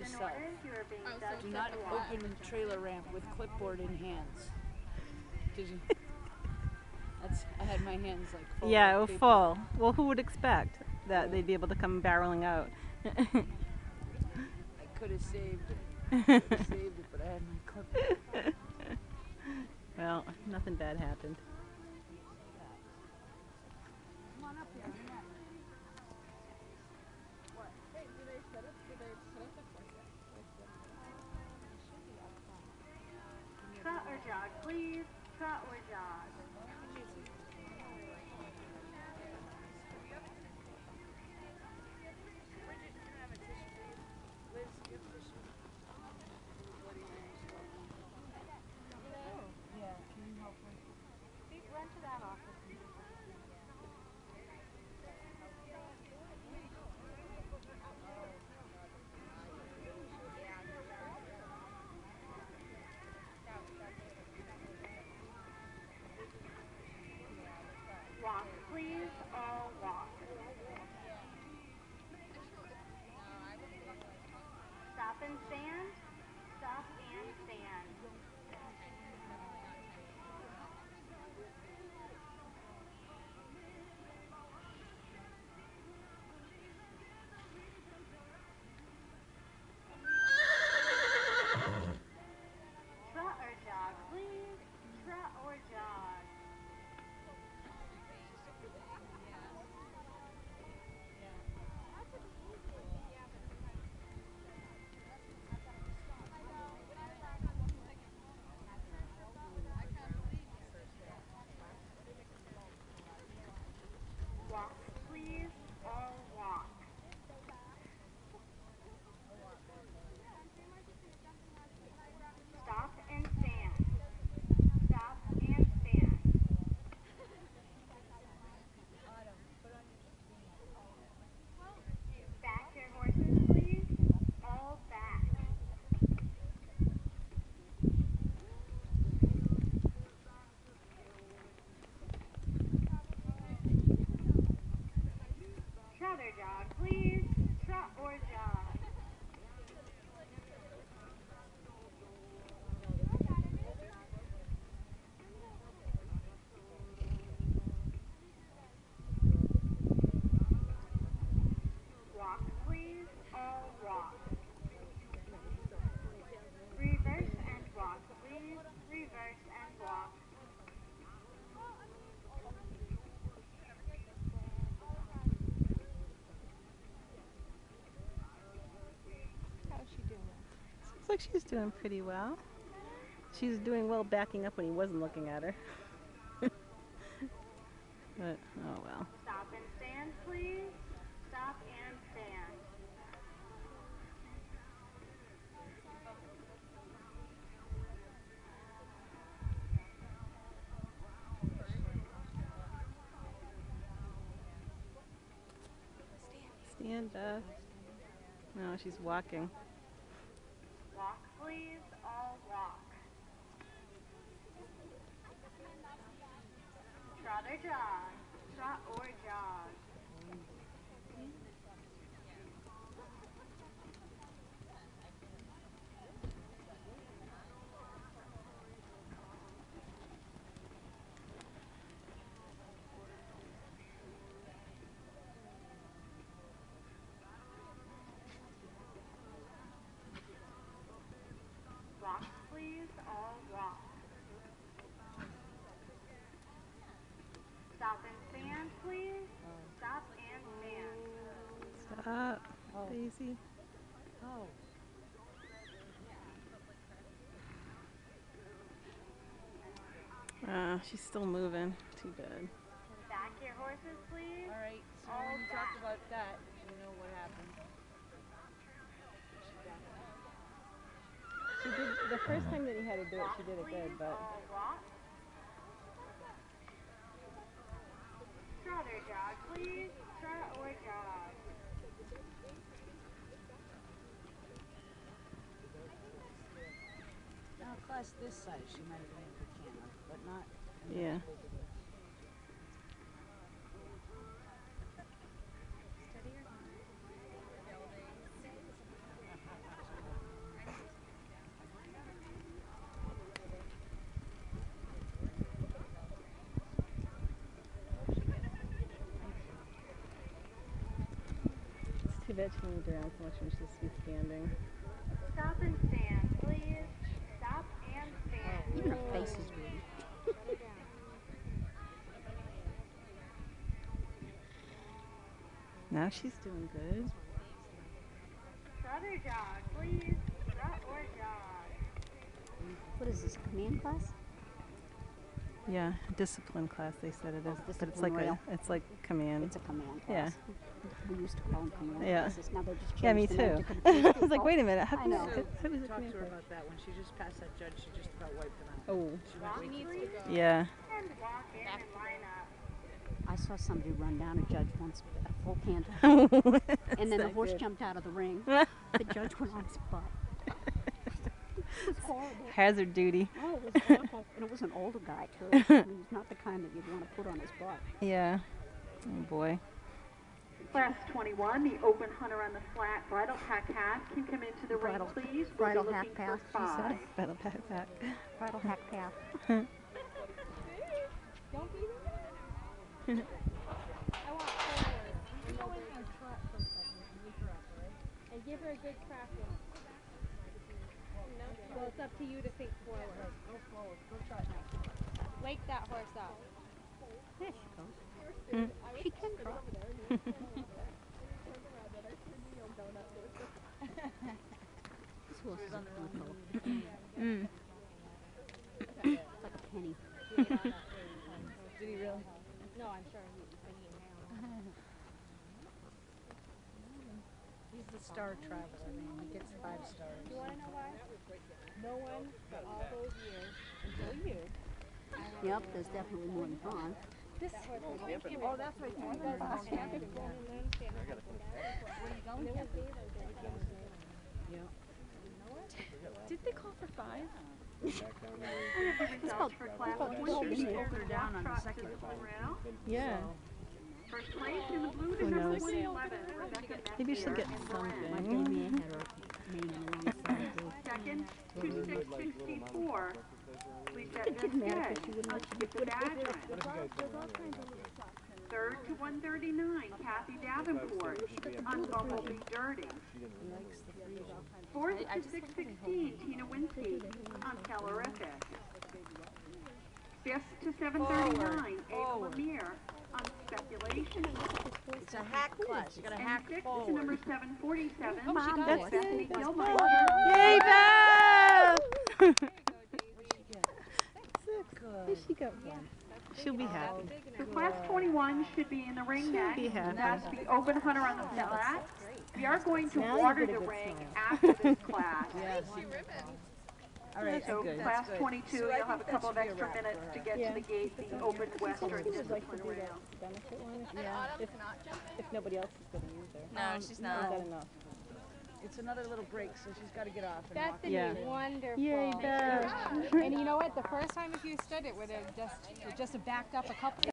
to self. Do not open trailer ramp with clipboard in hands. Did you? I had my hands like full. Yeah, of paper. full. Well, who would expect that they'd be able to come barreling out? I could have saved it, but I had my clipboard. Well, nothing bad happened. Come on up here. Hey, do they set up the course yet? Trot or jog, please. Trot or jog. Yeah, can you help her? Run to that office. Walk, please. All walk. Stop and stand. Stop and stand. Trot or jog, please. Trot or jog. Walk, please. All walk. Stop and stand. Stop and stand. Back your horses, please. All back. Trot or jog, please. Trot or jog. Walk, please. All walk. Reverse and walk, please. Reverse and walk. How's she doing? Looks like she's doing pretty well. She's doing well backing up when he wasn't looking at her. But, oh well. Stop and stand, please. Stop and stand. Stand up. No, she's walking. Walk, please. All walk. Trot or jog. Trot or jog. Walk, please. All walk. Stop and stand, please. Stop and stand. Stop, Oh. Daisy. Oh. She's still moving. Too bad. Back your horses, please. All right. So All when we talked back. about that, you know what happened. She did the first time that he had to do it. Walk, She did it please. good, but All walk. Trot or jog, please. Trot or jog. Now, a class this size, she might have been able to can, but not. yeah. too bad she moved around so much when she's supposed to be standing. Stop and stand, please. Stop and stand. Even her face is weird. Now she's doing good. Trot or jog, please. Trot or jog. What is this, command class? Yeah, discipline class they said it is, but it's discipline like rail. it's like command. It's a command Yeah. class. We used to call them command Yeah. classes. Now they just changed Yeah, me the name too. to confuse I was like, people. wait a minute, how I come know. it was a Talk command to her class? about that. When she just passed that judge, she just about wiped him out. Oh, She went way too Needs to go. yeah. And walk in and line up. I saw somebody run down a judge once, a full canter, and then the That's horse good. jumped out of the ring. The judge went on his butt. It was horrible. Hazard duty. Oh, it was awful. And it was an older guy, too. I mean, he's not the kind that you'd want to put on his butt. Yeah. Oh boy. Class 21, the open hunter on the flat bridle pack hat can come into the ring, Bridle- please. We'll bridle be hack looking path, for she said. 5. Battle pack pack. Bridle hack path. Don't be there. I want forward. You go in and trot for a second and wake her up, right? And give her a good practice. Well, it's up to you to think forward. Go forward. Go trot now. Wake that horse up. There she goes. She can trot. This horse is a little. Mm. It's like a penny. Did he really? No, I'm sure he's thinking now. He's the star traveler, man. He gets 5 stars. You want to know why? No one for all those years until you. Yep, there's definitely more than 5. This Oh, that's right. Where are you going? Yeah. Did they call for 5? I have the results for class called 20, Disney. open down on the walk trot second discipline one. rail. Yeah. First place in the blue to Who number knows? 111, Rebecca Maybe she'll Messier get and My Loren. something. baby had her name on the wrong side, too. Second, 2664, Lisette It didn't matter Mesquite because she wouldn't on let you Skip the Badger. Third to 139, Kathy Davenport on Bumblebee Dirty. Fourth to 616, Tina Winsky on Tellerific. Fifth to 739, Ava Lemire on Speculation. It's a hack class. You gotta And hack sixth to forward. number 747, That's Bethany it. Gilmore. Yay, Beth! Good. She got 1. She'll be happy. So class 21 should be in the ring next. be happy. That's the open hunter on the flat. We are going to Now you water get a the good ring smile. after this class. Yes. All right. So good. class good. 22, So I you'll have a think that couple of should be a extra wrap for minutes her. to get to the gate, the open western discipline rail. benefit one Yeah. if nobody else is going to use her. No, she's Is not. that enough? It's another little break, so she's got to get off and That's walk. been Yeah. wonderful. Yay, Beth! And you know what? The first time if you stood, it would have just backed up a couple.